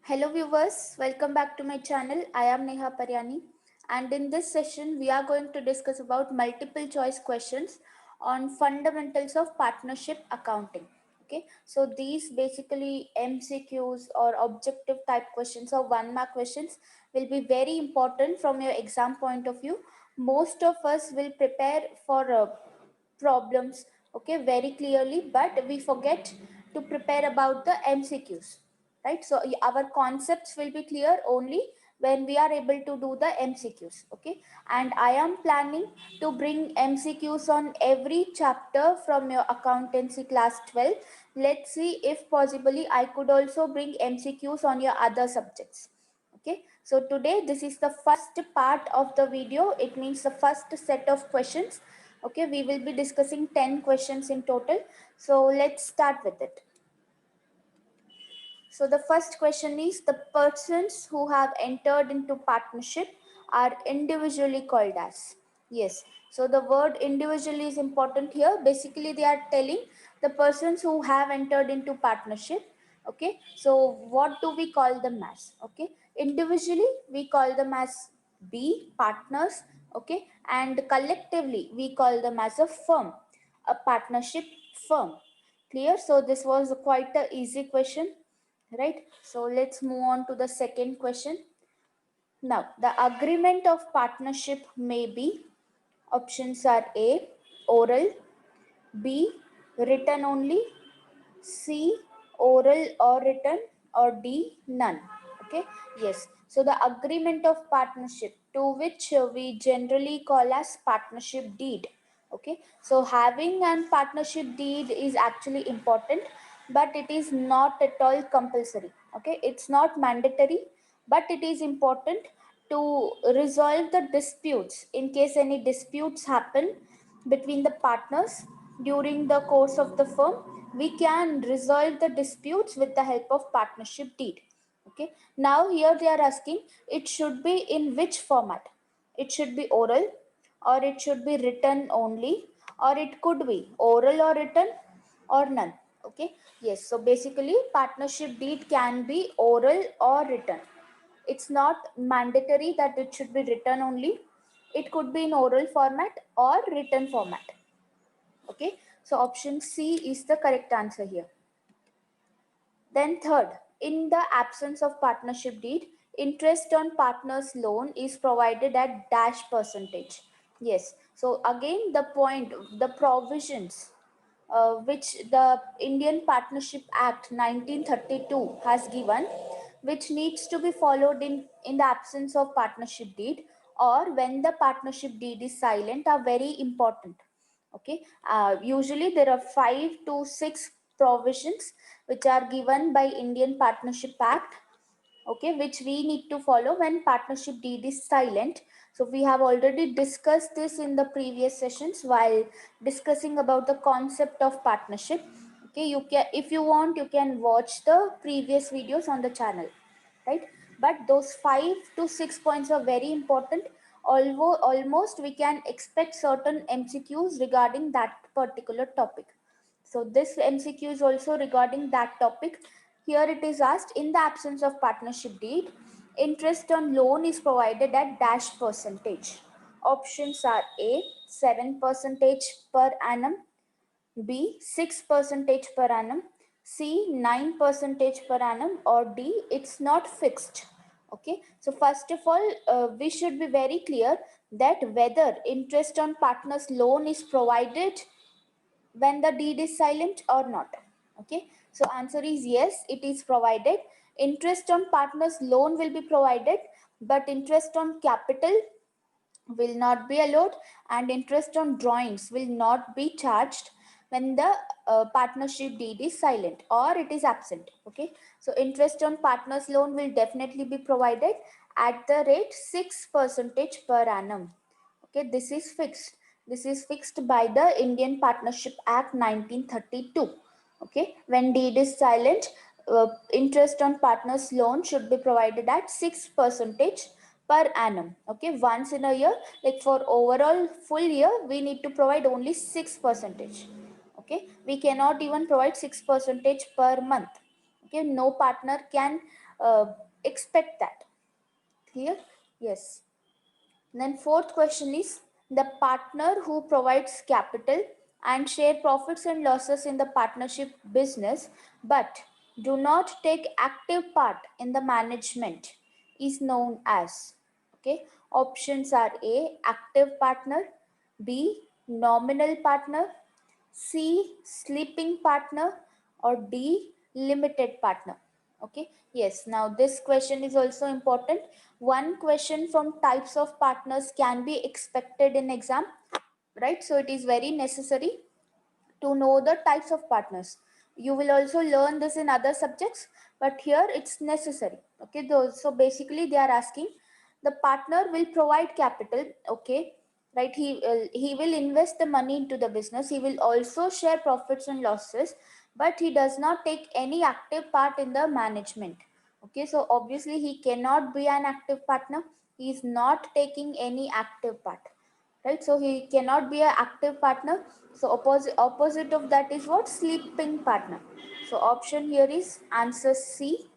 Hello viewers, welcome back to my channel. I am Neha Paryani, and in this session we are going to discuss about multiple choice questions on fundamentals of partnership accounting. Okay, so these basically MCQs or objective type questions or 1 mark questions will be very important from your exam point of view. Most of us will prepare for problems, okay, very clearly, but we forget to prepare about the MCQs, right? So our concepts will be clear only when we are able to do the MCQs, okay? And I am planning to bring MCQs on every chapter from your accountancy class 12. Let's see if possibly I could also bring MCQs on your other subjects. Okay, so today this is the first part of the video. It means the first set of questions. Okay, we will be discussing 10 questions in total. So let's start with it. So the first question is, the persons who have entered into partnership are individually called as. Yes. So the word individually is important here. Basically, they are telling the persons who have entered into partnership. Okay. So what do we call them as? Okay. Individually, we call them as B, partners. Okay. And collectively, we call them as a firm, a partnership firm. Clear? So this was quite a easy question, right? So let's move on to the second question. Now the agreement of partnership may be, options are A, oral, B, written only, C, oral or written, or D, none. Okay, yes. So the agreement of partnership, to which we generally call as partnership deed. Okay, so having an partnership deed is actually important, but it is not at all compulsory. Okay, it's not mandatory, but it is important to resolve the disputes. In case any disputes happen between the partners during the course of the firm, we can resolve the disputes with the help of partnership deed. Okay, now here they are asking, it should be in which format? It should be oral, or it should be written only, or it could be oral or written, or none. Okay, yes. So basically partnership deed can be oral or written. It's not mandatory that it should be written only. It could be in oral format or written format. Okay, so option C is the correct answer here. Then third, in the absence of partnership deed, interest on partner's loan is provided at dash percentage. Yes. So again, the point, the provisions which the Indian Partnership Act 1932 has given, which needs to be followed in the absence of partnership deed or when the partnership deed is silent, are very important. Okay, usually there are 5 to 6 provisions which are given by Indian Partnership Act, okay, which we need to follow when partnership deed is silent. So we have already discussed this in the previous sessions while discussing about the concept of partnership. Okay, you can, if you want, you can watch the previous videos on the channel, right? But those 5 to 6 points are very important. Although almost we can expect certain MCQs regarding that particular topic. So this MCQ is also regarding that topic. Here it is asked, in the absence of partnership deed, interest on loan is provided at dash percentage. Options are A, 7% per annum, B, 6% per annum, C, 9% per annum, or D, it's not fixed. Okay, so first of all, we should be very clear that whether interest on partner's loan is provided when the deed is silent or not. Okay, so answer is yes, it is provided. Interest on partner's loan will be provided, but interest on capital will not be allowed, and interest on drawings will not be charged when the partnership deed is silent or it is absent. Okay, so interest on partners loan will definitely be provided at the rate 6% per annum. Okay, this is fixed. This is fixed by the Indian Partnership Act 1932. Okay, when deed is silent, interest on partners loan should be provided at 6% per annum. Okay, once in a year, like for overall full year, we need to provide only 6%. Okay, we cannot even provide 6% per month. Okay, no partner can uh, expect that. Clear? Yes. Then fourth question is, the partner who provides capital and share profits and losses in the partnership business but do not take active part in the management is known as. Okay, options are A, active partner, B, nominal partner, C, sleeping partner, or D, limited partner. Okay, yes, now this question is also important. One question from types of partners can be expected in exam, right? So it is very necessary to know the types of partners. You will also learn this in other subjects, but here it's necessary. Okay, so basically they are asking, the partner will provide capital, okay, right? He will invest the money into the business. He will also share profits and losses, but he does not take any active part in the management. Okay, so obviously he cannot be an active partner. He is not taking any active part, right? So he cannot be an active partner. So opposite of that is what? Sleeping partner. So option here is answer C.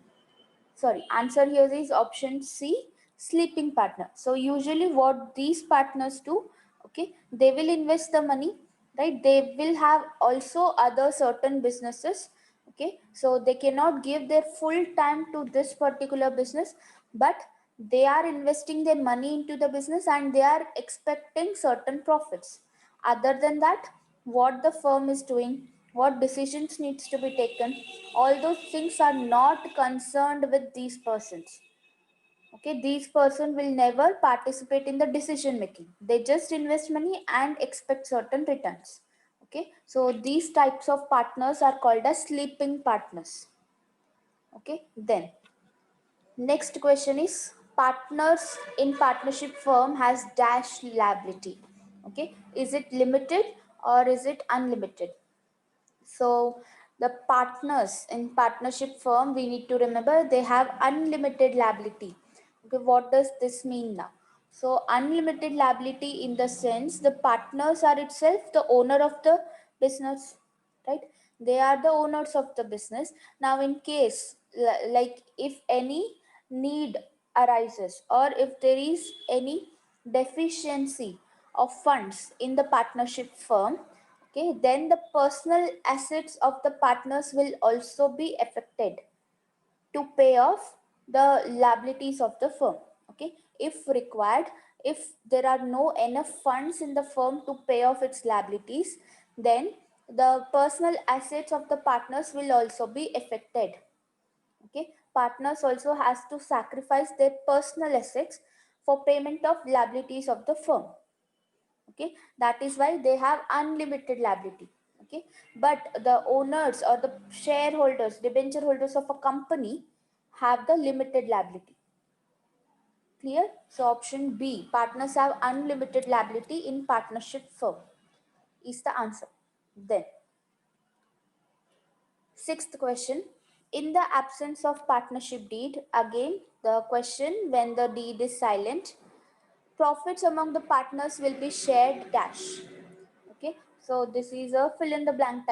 Sorry, answer here is option C, sleeping partner. So usually what these partners do, okay, they will invest the money, right? They will have also other certain businesses. Okay, so they cannot give their full time to this particular business, but they are investing their money into the business and they are expecting certain profits. Other than that, what the firm is doing, what decisions needs to be taken, all those things are not concerned with these persons. Okay, these person will never participate in the decision making. They just invest money and expect certain returns. Okay, so these types of partners are called as sleeping partners. Okay, then next question is, partners in partnership firm has dash liability. Okay, is it limited or is it unlimited? So the partners in partnership firm, we need to remember they have unlimited liability. Okay, what does this mean now? So unlimited liability in the sense the partners are itself the owner of the business, right? They are the owners of the business. Now in case like if any need arises or if there is any deficiency of funds in the partnership firm, okay, then the personal assets of the partners will also be affected to pay off the liabilities of the firm. Okay, if required, if there are no enough funds in the firm to pay off its liabilities, then the personal assets of the partners will also be affected. Okay, partners also has to sacrifice their personal assets for payment of liabilities of the firm. Okay, that is why they have unlimited liability. Okay, but the owners or the shareholders, debenture holders of a company have the limited liability. Clear? So option B, partners have unlimited liability in partnership firm, is the answer. Then sixth question, in the absence of partnership deed, again the question, when the deed is silent, profits among the partners will be shared dash. Okay, so this is a fill in the blank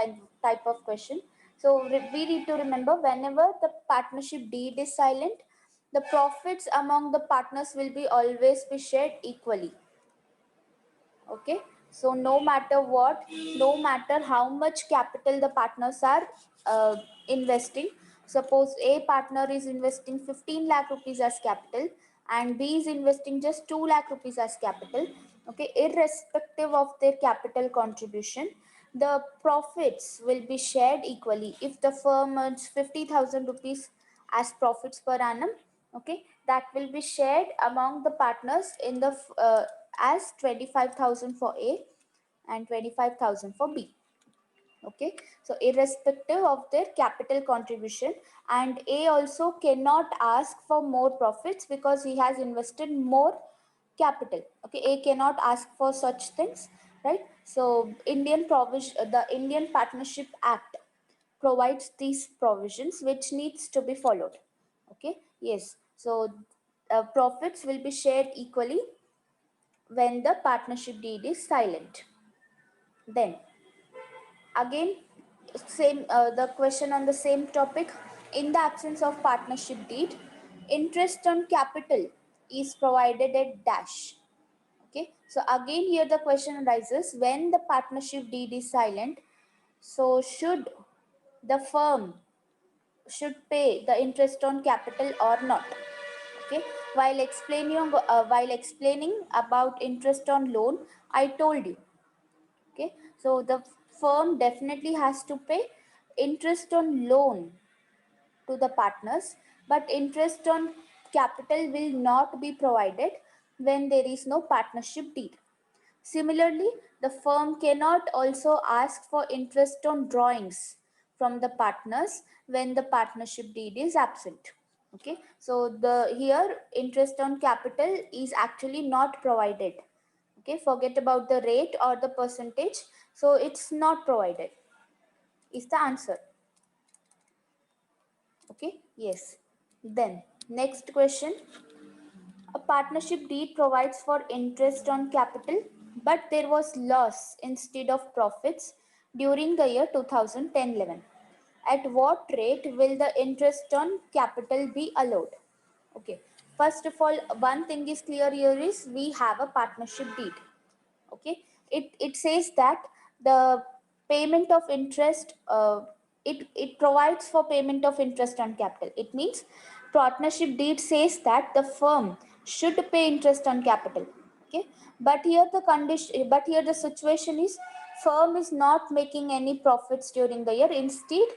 type of question. So we need to remember, whenever the partnership deed is silent, the profits among the partners will be always be shared equally. Okay, so no matter what, no matter how much capital the partners are investing, suppose A partner is investing 15 lakh rupees as capital and B is investing just 2 lakh rupees as capital. Okay, irrespective of their capital contribution, the profits will be shared equally. If the firm earns 50,000 rupees as profits per annum, okay, that will be shared among the partners in the as 25,000 for A and 25,000 for B. Okay, so irrespective of their capital contribution, and A also cannot ask for more profits because he has invested more capital. Okay, A cannot ask for such things, right? So Indian provision, the Indian Partnership Act provides these provisions which needs to be followed. Okay, yes, so profits will be shared equally when the partnership deed is silent. Then again, same the question on the same topic, In the absence of partnership deed, interest on capital is provided at dash. Okay, so again here the question arises, when the partnership deed is silent, so should the firm should pay the interest on capital or not? Okay, while explaining about interest on loan, I told you. Okay, so the firm definitely has to pay interest on loan to the partners, but interest on capital will not be provided when there is no partnership deed. Similarly, the firm cannot also ask for interest on drawings from the partners when the partnership deed is absent. Okay, so the here interest on capital is actually not provided. Okay, forget about the rate or the percentage. So it's not provided is the answer. Okay, yes. Then next question. A partnership deed provides for interest on capital, but there was loss instead of profits during the year 2010-11. At what rate will the interest on capital be allowed? Okay, first of all, one thing is clear here is we have a partnership deed. Okay, it says that the payment of interest, it provides for payment of interest on capital. It means partnership deed says that the firm should pay interest on capital. Okay, but here the condition, but here the situation is firm is not making any profits during the year. Instead,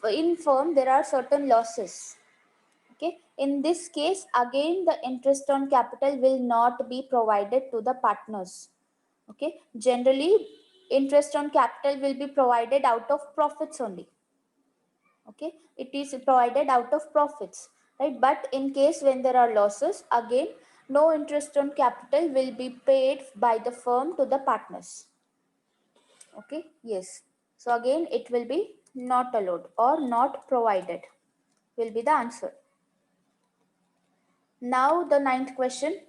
in firm there are certain losses. Okay, in this case again the interest on capital will not be provided to the partners. Okay, generally interest on capital will be provided out of profits only. Okay, it is provided out of profits, right? But in case when there are losses, again no interest on capital will be paid by the firm to the partners. Okay, yes, so again it will be not allowed or not provided will be the answer. Now the ninth question.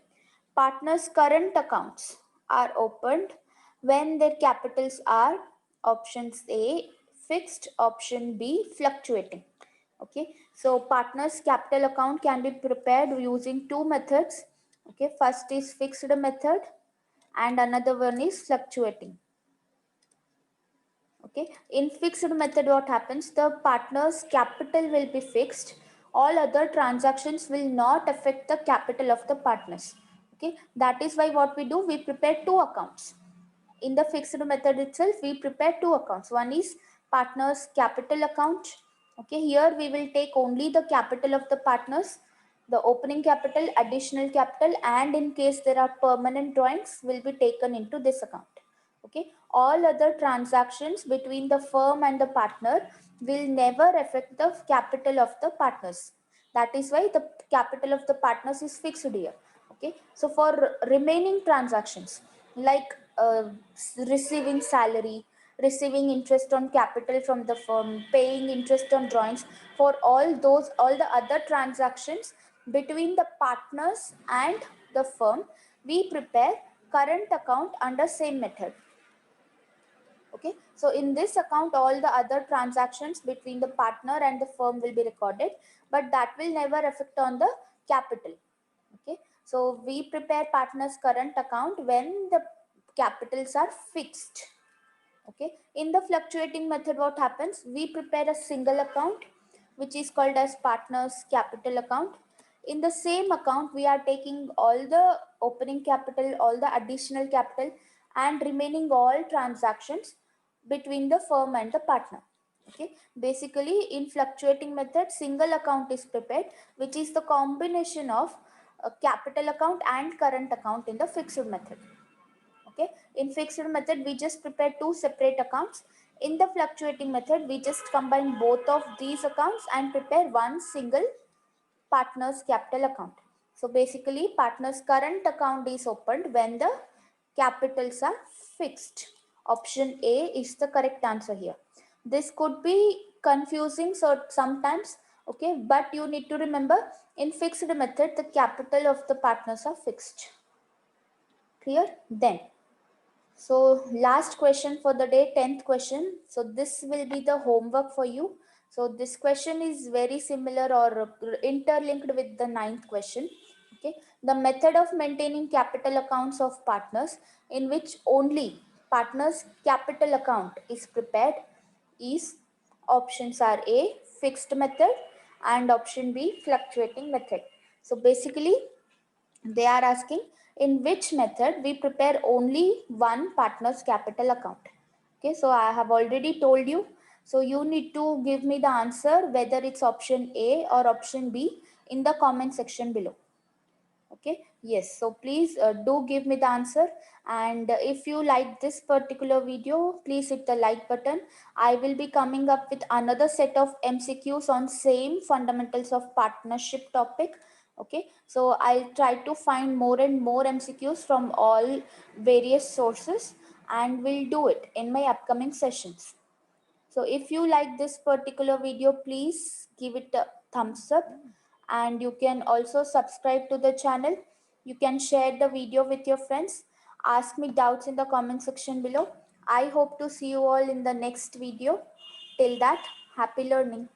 Partners' current accounts are opened when their capitals are options A fixed, option B fluctuating. Okay, so partners' capital account can be prepared using two methods. Okay, first is fixed method and another one is fluctuating. Okay, in fixed method what happens, the partner's capital will be fixed, all other transactions will not affect the capital of the partners. Okay, that is why what we do, we prepare two accounts. In the fixed method itself we prepare two accounts. One is partners capital account. Okay, here we will take only the capital of the partners, the opening capital, additional capital, and in case there are permanent drawings will be taken into this account. Okay, all other transactions between the firm and the partner will never affect the capital of the partners. That is why the capital of the partners is fixed here. Okay, so for remaining transactions like receiving salary, receiving interest on capital from the firm, paying interest on drawings, for all those, all the other transactions between the partners and the firm, we prepare current account under same method. Okay, so in this account all the other transactions between the partner and the firm will be recorded, but that will never affect on the capital. Okay, so we prepare partners current account when the capitals are fixed. Okay, in the fluctuating method what happens, we prepare a single account which is called as partners capital account. In the same account we are taking all the opening capital, all the additional capital, and remaining all transactions between the firm and the partner. Okay, basically in fluctuating method single account is prepared, which is the combination of a capital account and current account in the fixed method. Okay, in fixed method we just prepare two separate accounts. In the fluctuating method we just combine both of these accounts and prepare one single partners capital account. So basically partners current account is opened when the capitals are fixed. Option A is the correct answer here. This could be confusing so sometimes. Okay, but you need to remember in fixed method the capital of the partners are fixed. Clear? Then so last question for the day, 10th question. So this will be the homework for you. So this question is very similar or interlinked with the ninth question. Okay, the method of maintaining capital accounts of partners in which only partners capital account is prepared is, options are A, fixed method, and option B, fluctuating method. So basically they are asking in which method we prepare only one partner's capital account. Okay, so I have already told you. So you need to give me the answer whether it's option A or option B in the comment section below. Okay, yes, so please do give me the answer, and if you like this particular video, please hit the like button. I will be coming up with another set of MCQs on same fundamentals of partnership topic. Okay, so I'll try to find more and more MCQs from all various sources, and we'll do it in my upcoming sessions. So if you like this particular video, please give it a thumbs up, and you can also subscribe to the channel. You can share the video with your friends. Ask me doubts in the comment section below. I hope to see you all in the next video. Till that, happy learning.